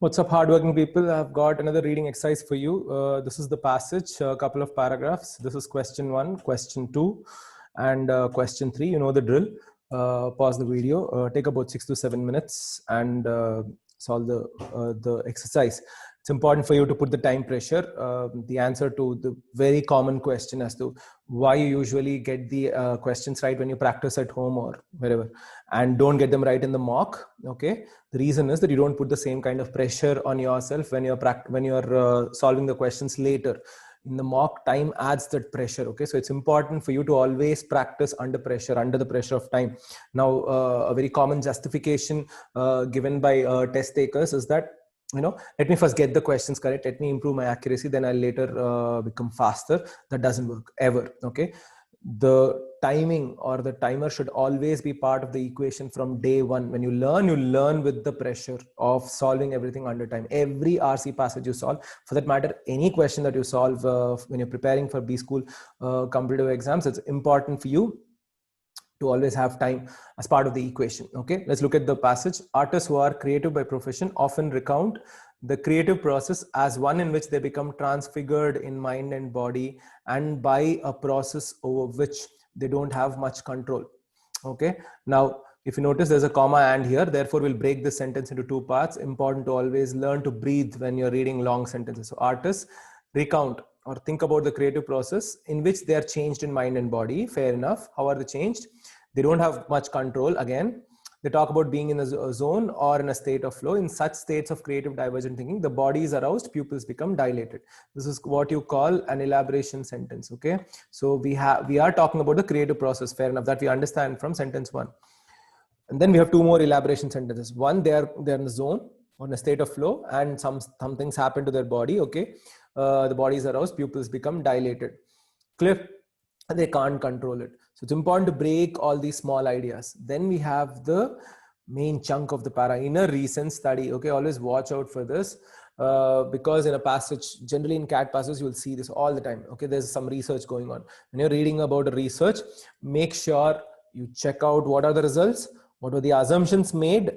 What's up, hardworking people? I've got another reading exercise for you. This is the passage, a couple of paragraphs. This is question 1, question 2, and question 3. You know the drill. Pause the video, take about 6 to 7 minutes, and solve the exercise. It's important for you to put the time pressure, the answer to the very common question as to why you usually get the questions right when you practice at home or wherever, and don't get them right in the mock. Okay, the reason is that you don't put the same kind of pressure on yourself when you're solving the questions later. In the mock, time adds that pressure. Okay, so it's important for you to always practice under pressure, under the pressure of time. Now, a very common justification given by test takers is that, let me first get the questions correct, let me improve my accuracy, then I'll later become faster. That doesn't work ever. Okay, the timing or the timer should always be part of the equation from day one. When you learn with the pressure of solving everything under time. Every RC passage you solve, for that matter, any question that you solve when you're preparing for B school competitive exams, it's important for you to always have time as part of the equation. Okay, let's look at the passage. Artists who are creative by profession often recount the creative process as one in which they become transfigured in mind and body, and by a process over which they don't have much control. Okay, now if you notice there's a comma and here, therefore we'll break this sentence into two parts. Important to always learn to breathe when you're reading long sentences. So artists recount or think about the creative process in which they are changed in mind and body. Fair enough. How are they changed? They don't have much control. Again, they talk about being in a zone or in a state of flow. In such states of creative divergent thinking, the body is aroused, pupils become dilated. This is what you call an elaboration sentence. Okay, so we are talking about the creative process. Fair enough, that we understand from sentence 1. And then we have two more elaboration sentences. One, they're in a zone or in a state of flow, and some things happen to their body. Okay, the body is aroused, pupils become dilated. Clear? They can't control it. So it's important to break all these small ideas. Then we have the main chunk of the para, inner recent study. Okay, always watch out for this because in a passage, generally in CAT passages, you will see this all the time. Okay, there's some research going on. When you're reading about a research, make sure you check out what are the results, what were the assumptions made,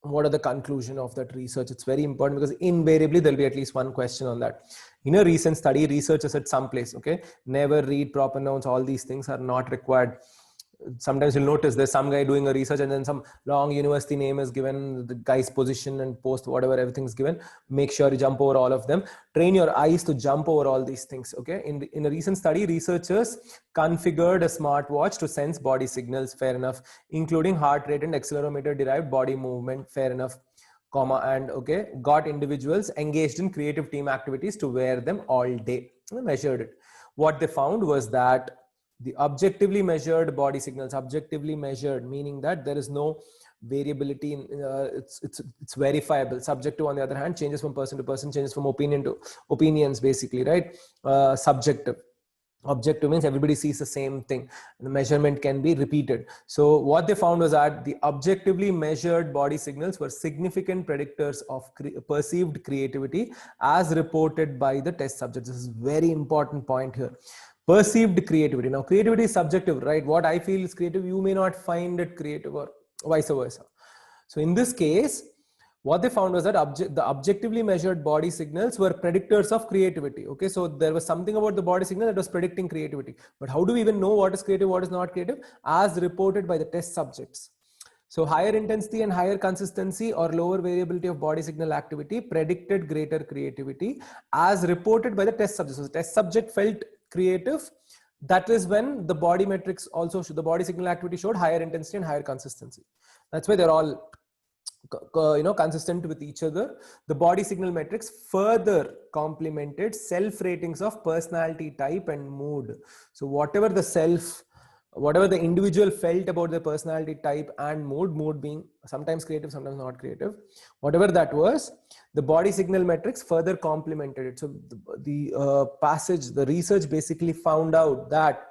what are the conclusion of that research. It's very important because invariably there'll be at least one question on that. In a recent study, research is at some place. Okay, never read proper nouns. All these things are not required. Sometimes you'll notice there's some guy doing a research and then some long university name is given, the guy's position and post, whatever, everything's given. Make sure you jump over all of them. Train your eyes to jump over all these things. Okay, in a recent study, researchers configured a smartwatch to sense body signals. Fair enough, including heart rate and accelerometer derived body movement. Fair enough, comma, and okay, got individuals engaged in creative team activities to wear them all day. They measured it. What they found was that the objectively measured body signals, objectively measured, meaning that there is no variability in it's verifiable. Subjective, on the other hand, changes from person to person, changes from opinion to opinions, basically, right? Subjective. Objective means everybody sees the same thing. The measurement can be repeated. So what they found was that the objectively measured body signals were significant predictors of perceived creativity as reported by the test subjects. This is a very important point here. Perceived creativity. Now, creativity is subjective, right? What I feel is creative, you may not find it creative, or vice versa. So in this case, what they found was that the objectively measured body signals were predictors of creativity. Okay, so there was something about the body signal that was predicting creativity. But how do we even know what is creative, what is not creative? As reported by the test subjects. So higher intensity and higher consistency or lower variability of body signal activity predicted greater creativity as reported by the test subject. So the test subject felt creative. That is when the body metrics also the body signal activity showed higher intensity and higher consistency. That's why they're all consistent with each other. The body signal metrics further complemented self ratings of personality type and mood. So whatever the individual felt about their personality type and mood being sometimes creative, sometimes not creative, whatever that was, the body signal metrics further complemented it. So the research basically found out that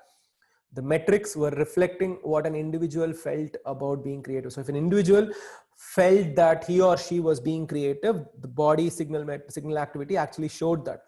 the metrics were reflecting what an individual felt about being creative. So if an individual felt that he or she was being creative, the body signal activity actually showed that.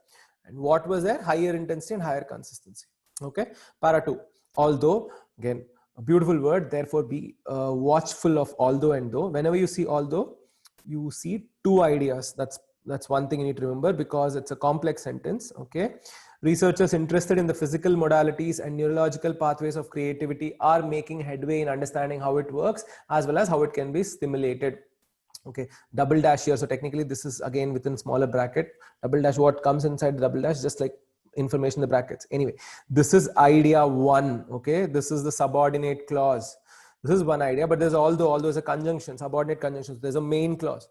And what was there? Higher intensity and higher consistency. Okay, para 2. Although, again, a beautiful word, therefore be watchful of although and though. Whenever you see although, you see two ideas. That's That's one thing you need to remember, because it's a complex sentence. Okay. Researchers interested in the physical modalities and neurological pathways of creativity are making headway in understanding how it works, as well as how it can be stimulated. Okay, double dash here. So technically this is again within smaller bracket. Double dash, what comes inside the double dash, just like information in the brackets. Anyway, this is idea one. Okay, this is the subordinate clause. This is one idea, but there's although is a conjunction, subordinate conjunctions. There's a main clause.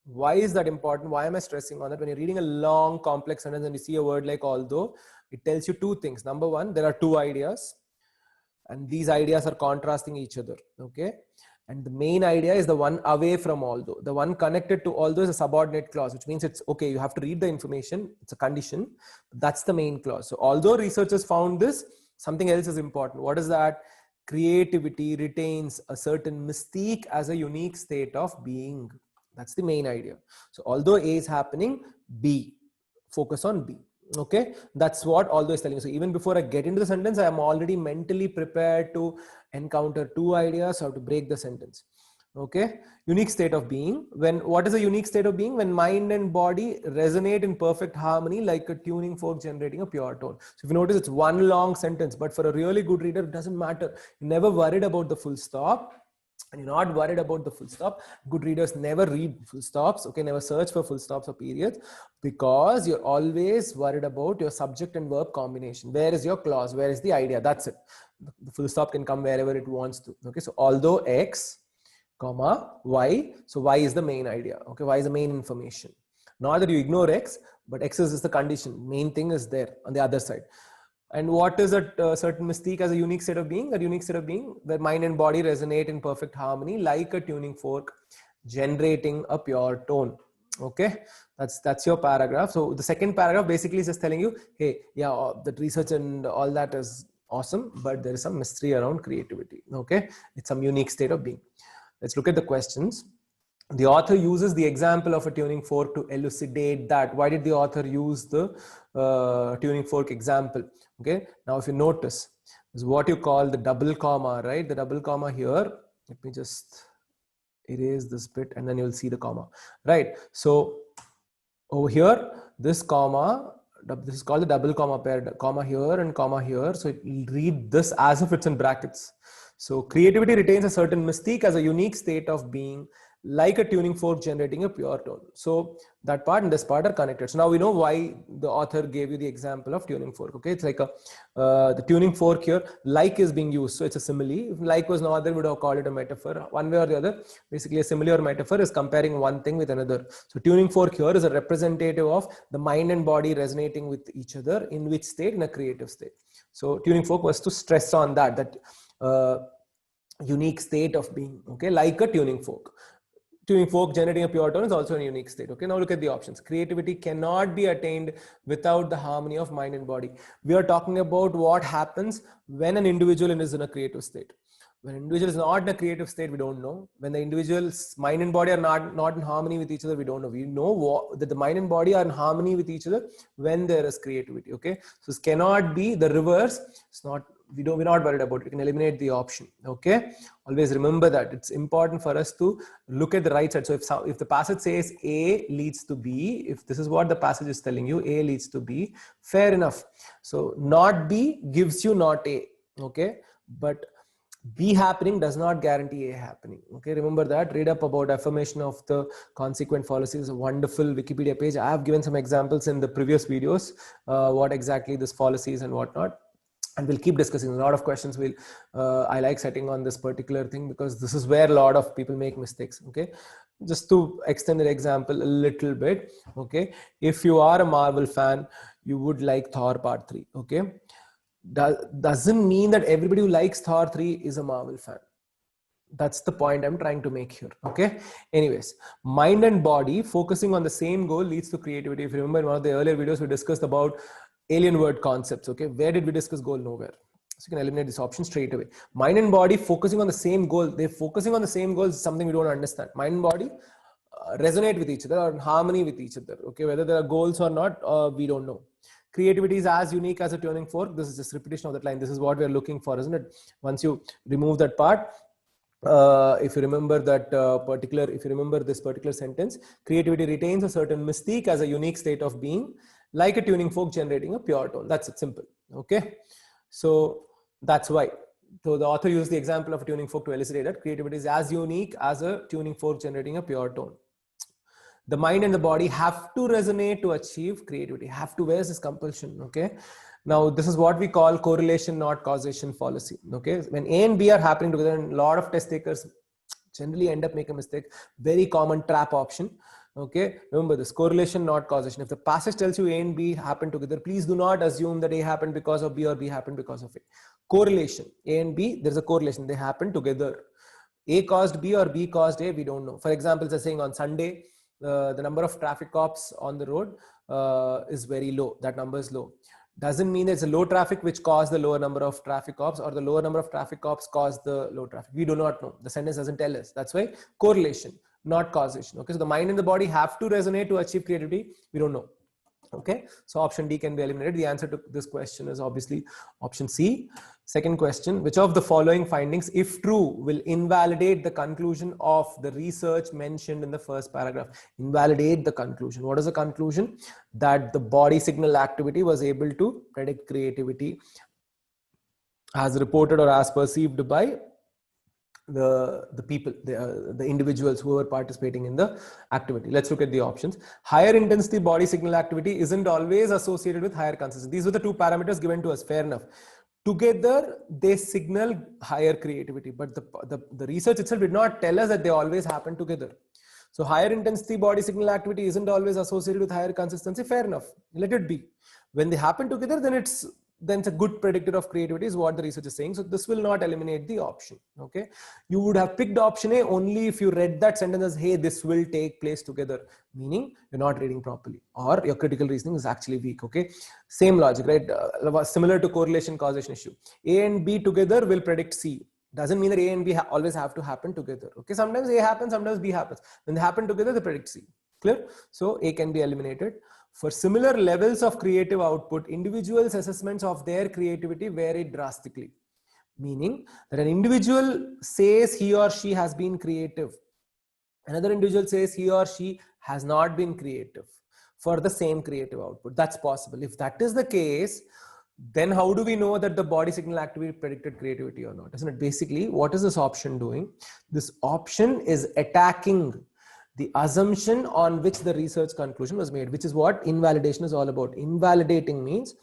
Why is that important? Why am I stressing on that? When you're reading a long complex sentence and you see a word like although, it tells you two things. Number one, there are two ideas, and these ideas are contrasting each other. Okay, and the main idea is the one away from although. The one connected to although is a subordinate clause, which means it's okay, you have to read the information, it's a condition. That's the main clause. So although researchers found this, something else is important. What is that? Creativity retains a certain mystique as a unique state of being. That's the main idea. So although A is happening, B, focus on B. Okay, that's what although is telling you. So even before I get into the sentence, I am already mentally prepared to encounter two ideas, how to break the sentence. Okay, unique state of being. What is a unique state of being? When mind and body resonate in perfect harmony, like a tuning fork generating a pure tone. So if you notice, it's one long sentence, but for a really good reader, it doesn't matter. You're never worried about the full stop. And you're not worried about the full stop. Good readers never read full stops. Okay, never search for full stops or periods, because you're always worried about your subject and verb combination. Where is your clause? Where is the idea? That's it. The full stop can come wherever it wants to. Okay, so although X, comma, Y. So Y is the main idea. Okay, Y is the main information. Not that you ignore X, but X is the condition. Main thing is there on the other side. And what is a certain mystique as a unique state of being? A unique state of being where mind and body resonate in perfect harmony, like a tuning fork generating a pure tone. Okay, that's your paragraph. So the second paragraph basically is just telling you, hey, yeah, the research and all that is awesome, but there is some mystery around creativity. Okay, it's some unique state of being. Let's look at the questions. The author uses the example of a tuning fork to elucidate that. Why did the author use the tuning fork example? Okay, now if you notice, this is what you call the double comma, right? The double comma here. Let me just erase this bit and then you'll see the comma, right? So over here, this comma, this is called the double comma pair, comma here and comma here. So it will read this as if it's in brackets. So creativity retains a certain mystique as a unique state of being, like a tuning fork generating a pure tone. So that part and this part are connected. So now we know why the author gave you the example of tuning fork. Okay, it's like the tuning fork here, like is being used. So it's a simile. If like was no other, we would have called it a metaphor. One way or the other, basically a simile or metaphor is comparing one thing with another. So tuning fork here is a representative of the mind and body resonating with each other. In which state? In a creative state. So tuning fork was to stress on that unique state of being. Okay, like a tuning fork. Tuning fork generating a pure tone is also a unique state. Okay, now look at the options. Creativity cannot be attained without the harmony of mind and body. We are talking about what happens when an individual is in a creative state. When an individual is not in a creative state, we don't know. When the individual's mind and body are not in harmony with each other, we don't know. We know that the mind and body are in harmony with each other when there is creativity. Okay, so this cannot be the reverse. It's not. We're not worried about it. We can eliminate the option. Okay, always remember that it's important for us to look at the right side. So if the passage says A leads to B, if this is what the passage is telling you, A leads to B, fair enough. So not B gives you not A. Okay, but B happening does not guarantee A happening. Okay, remember that. Read up about affirmation of the consequent fallacy. Is a wonderful Wikipedia page. I have given some examples in the previous videos, what exactly this fallacy is and whatnot. And we'll keep discussing a lot of questions. I like setting on this particular thing because this is where a lot of people make mistakes. Okay, just to extend the example a little bit. Okay, if you are a Marvel fan, you would like Thor Part 3. Okay, doesn't mean that everybody who likes Thor 3 is a Marvel fan. That's the point I'm trying to make here. Okay, anyways, mind and body focusing on the same goal leads to creativity. If you remember in one of the earlier videos, we discussed about alien word concepts. Okay, where did we discuss goal? Nowhere. So you can eliminate this option straight away. Mind and body focusing on the same goal. They're focusing on the same goal is something we don't understand. Mind and body resonate with each other or in harmony with each other. Okay, whether there are goals or not, we don't know. Creativity is as unique as a tuning fork. This is just repetition of that line. This is what we're looking for, isn't it? Once you remove that part, if you remember that if you remember this particular sentence, creativity retains a certain mystique as a unique state of being, like a tuning fork generating a pure tone. That's it, simple. Okay, so that's why. So the author used the example of a tuning fork to elucidate that creativity is as unique as a tuning fork generating a pure tone. The mind and the body have to resonate to achieve creativity. Have to. Where's this compulsion? Okay. Now, this is what we call correlation, not causation fallacy. Okay. When A and B are happening together, and a lot of test takers generally end up making a mistake. Very common trap option. Okay. Remember this: correlation, not causation. If the passage tells you A and B happen together, please do not assume that A happened because of B or B happened because of A. Correlation: A and B, there's a correlation. They happen together. A caused B or B caused A, we don't know. For example, it's saying on Sunday, the number of traffic cops on the road is very low. That number is low. Doesn't mean it's a low traffic which caused the lower number of traffic cops, or the lower number of traffic cops caused the low traffic. We do not know. The sentence doesn't tell us. That's why correlation, not causation. Okay, so the mind and the body have to resonate to achieve creativity. We don't know. Okay, so option D can be eliminated. The answer to this question is obviously option C. Second question: which of the following findings, if true, will invalidate the conclusion of the research mentioned in the first paragraph? Invalidate the conclusion. What is the conclusion? That the body signal activity was able to predict creativity as reported or as perceived by the people, the individuals who are participating in the activity. Let's look at the options. Higher intensity body signal activity isn't always associated with higher consistency. These were the two parameters given to us. Fair enough. Together they signal higher creativity, but the research itself did not tell us that they always happen together. So higher intensity body signal activity isn't always associated with higher consistency. Fair enough. Let it be. When they happen together, then it's a good predictor of creativity, is what the research is saying. So this will not eliminate the option. Okay, you would have picked option A only if you read that sentence as, hey, this will take place together, meaning you're not reading properly, or your critical reasoning is actually weak. Okay, same logic, right? Similar to correlation causation issue. A and B together will predict C. Doesn't mean that A and B always have to happen together. Okay, sometimes A happens, sometimes B happens. When they happen together, they predict C. Clear? So A can be eliminated. For similar levels of creative output, individuals' assessments of their creativity vary drastically. Meaning that an individual says he or she has been creative. Another individual says he or she has not been creative for the same creative output. That's possible. If that is the case, then how do we know that the body signal activity predicted creativity or not? Isn't it? Basically, what is this option doing? This option is attacking the assumption on which the research conclusion was made, which is what invalidation is all about. Invalidating means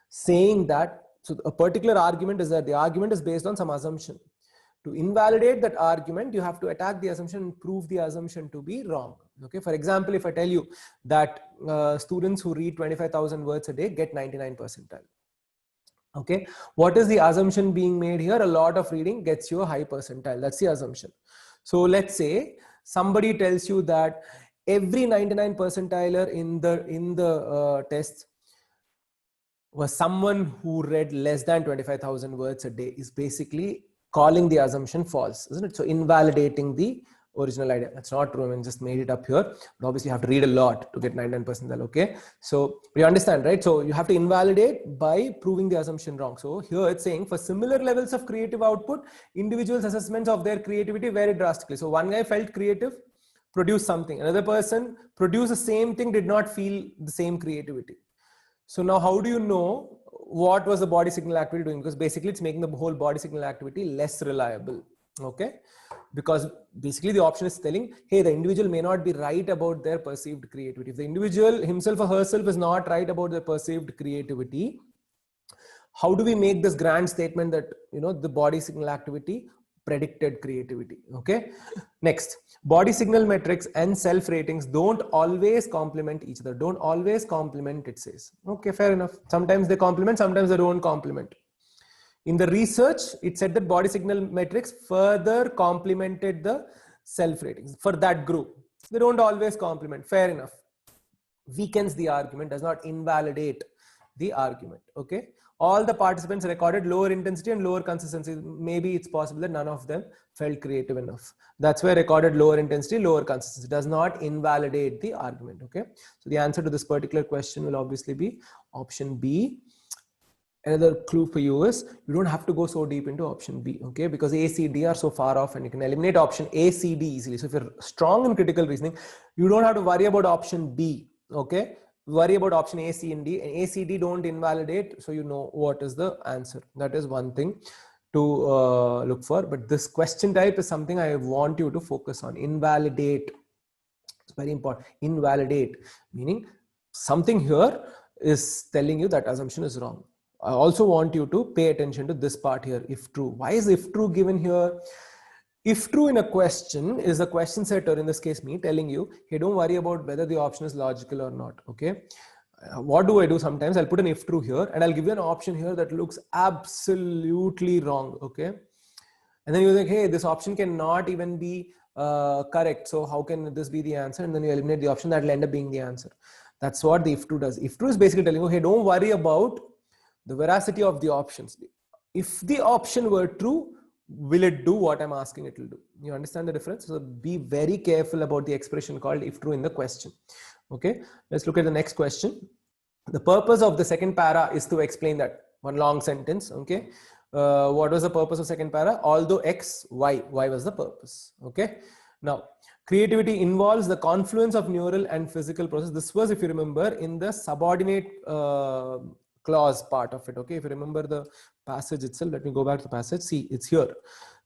saying that, so a particular argument is that the argument is based on some assumption. To invalidate that argument, you have to attack the assumption and prove the assumption to be wrong. Okay, for example, if I tell you that students who read 25,000 words a day get 99 percentile. Okay, what is the assumption being made here? A lot of reading gets you a high percentile. That's the assumption. So let's say somebody tells you that every 99 percentiler in the test was someone who read less than 25,000 words a day, is basically calling the assumption false, isn't it? So invalidating the original idea. That's not true. I mean, just made it up here. But obviously, you have to read a lot to get 99 percentile. Okay, so you understand, right? So you have to invalidate by proving the assumption wrong. So here it's saying for similar levels of creative output, individuals' assessments of their creativity vary drastically. So one guy felt creative, produced something. Another person produced the same thing, did not feel the same creativity. So now how do you know what was the body signal activity doing? Because basically it's making the whole body signal activity less reliable. Okay, because basically the option is telling, hey, the individual may not be right about their perceived creativity. If the individual himself or herself is not right about their perceived creativity, how do we make this grand statement that, you know, the body signal activity predicted creativity? Okay, next, body signal metrics and self ratings don't always complement each other. Don't always complement, it says. Okay, fair enough. Sometimes they complement, sometimes they don't complement. In the research, it said that body signal metrics further complemented the self ratings for that group. They don't always complement. Fair enough. Weakens the argument, does not invalidate the argument. Okay, all the participants recorded lower intensity and lower consistency. Maybe it's possible that none of them felt creative enough. That's why recorded lower intensity, lower consistency. Does not invalidate the argument. Okay, so the answer to this particular question will obviously be option B. another clue for you is you don't have to go so deep into option B, okay? Because A, C, D are so far off and you can eliminate option A, C, D easily. So if you're strong in critical reasoning, you don't have to worry about option B, okay? Worry about option A, C, and D. And A, C, D don't invalidate, so you know what is the answer. That is one thing to look for. But this question type is something I want you to focus on. Invalidate. It's very important. Invalidate, meaning something here is telling you that assumption is wrong. I also want you to pay attention to this part here, if true. Why is if true given here? If true in a question is a question set, or in this case me, telling you, hey, don't worry about whether the option is logical or not, okay? What do I do sometimes? I'll put an if true here and I'll give you an option here that looks absolutely wrong, okay? And then you're like, hey, this option cannot even be correct. So how can this be the answer? And then you eliminate the option that will end up being the answer. That's what the if true does. If true is basically telling you, hey, don't worry about the veracity of the options. If the option were true, will it do what I'm asking it will do? You understand the difference? So be very careful about the expression called if true in the question. Okay, let's look at the next question. The purpose of the second para is to explain that one long sentence. Okay, what was the purpose of second para? Although X, Y was the purpose. Okay, now creativity involves the confluence of neural and physical process. This was, if you remember, in the subordinate clause part of it. Okay, if you remember the passage itself, let me go back to the passage. See, it's here.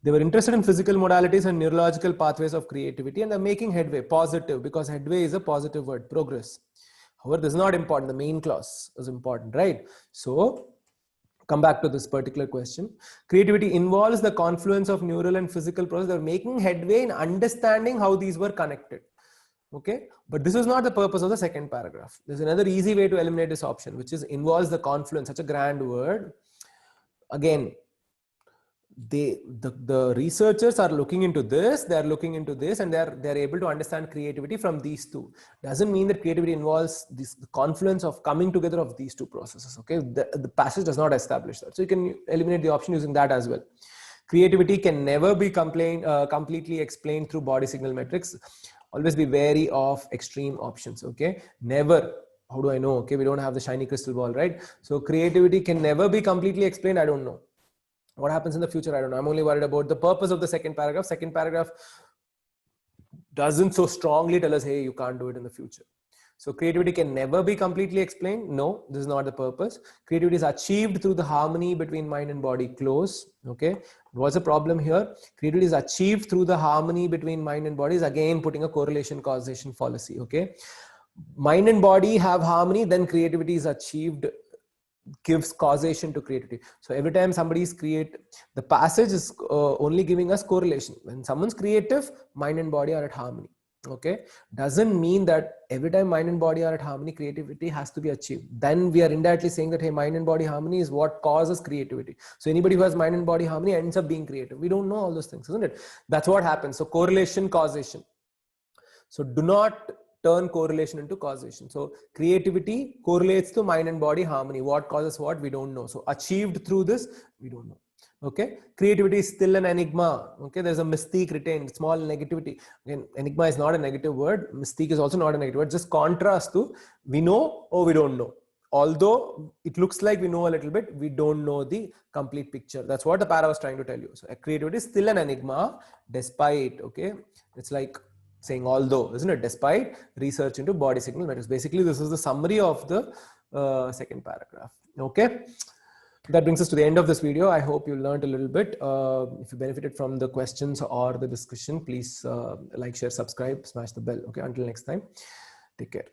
They were interested in physical modalities and neurological pathways of creativity, and they're making headway. Positive, because headway is a positive word. Progress. However, this is not important. The main clause is important, right? So come back to this particular question. Creativity involves the confluence of neural and physical process. They're making headway in understanding how these were connected. Okay, but this is not the purpose of the second paragraph. There's another easy way to eliminate this option, which is involves the confluence. Such a grand word. Again, the researchers are looking into this, they're looking into this, and they're able to understand creativity from these two. Doesn't mean that creativity involves the confluence of coming together of these two processes. Okay, the passage does not establish that, so you can eliminate the option using that as well. Creativity can never be completely explained through body signal metrics. Always be wary of extreme options. Okay, never. How do I know? Okay, we don't have the shiny crystal ball, right? So creativity can never be completely explained. I don't know what happens in the future. I don't know. I'm only worried about the purpose of the second paragraph. Second paragraph doesn't so strongly tell us, hey, you can't do it in the future. So creativity can never be completely explained. No, this is not the purpose. Creativity is achieved through the harmony between mind and body. Close. Okay. What's the problem here? Creativity is achieved through the harmony between mind and body. Is again putting a correlation causation fallacy. Okay. Mind and body have harmony, then creativity is achieved, gives causation to creativity. So every time somebody's the passage is only giving us correlation. When someone's creative, mind and body are at harmony. Okay, doesn't mean that every time mind and body are at harmony, creativity has to be achieved. Then we are indirectly saying that, hey, mind and body harmony is what causes creativity. So anybody who has mind and body harmony ends up being creative. We don't know all those things, isn't it? That's what happens. So correlation, causation. So do not turn correlation into causation. So creativity correlates to mind and body harmony. What causes what? We don't know. So achieved through this, we don't know. Okay. Creativity is still an enigma. Okay. There's a mystique retained, small negativity. Again, enigma is not a negative word. Mystique is also not a negative word. Just contrast to we know or we don't know. Although it looks like we know a little bit, we don't know the complete picture. That's what the para was trying to tell you. So creativity is still an enigma despite, okay. It's like saying although, isn't it? Despite research into body signal metrics. Basically, this is the summary of the second paragraph. Okay. That brings us to the end of this video. I hope you learned a little bit. If you benefited from the questions or the discussion, please like, share, subscribe, smash the bell. Okay. Until next time, take care.